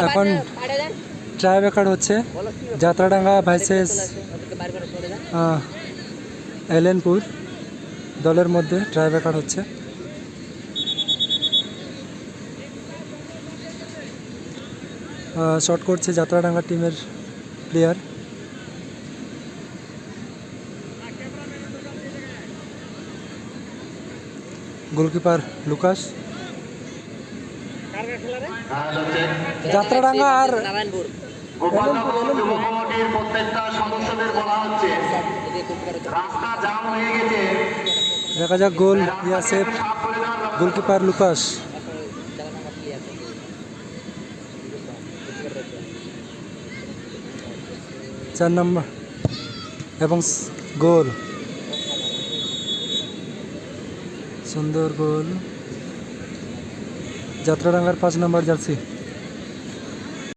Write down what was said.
এখন try record হচ্ছে Jatradanga versus এলেনপুর দলের মধ্যে ট্রাই রেকর্ড হচ্ছে। শট করছে যাত্রাডাঙ্গা টিমের প্লেয়ার। Goalkeeper Lucas. যাত্রাডাঙ্গা আর দেখা যাক গোল ইয়াসেফ, গোলকিপার লুকাস। চার নম্বর এবং গোল, সুন্দর গোল। যাত্রাডাঙ্গার 5 নম্বর জার্সি।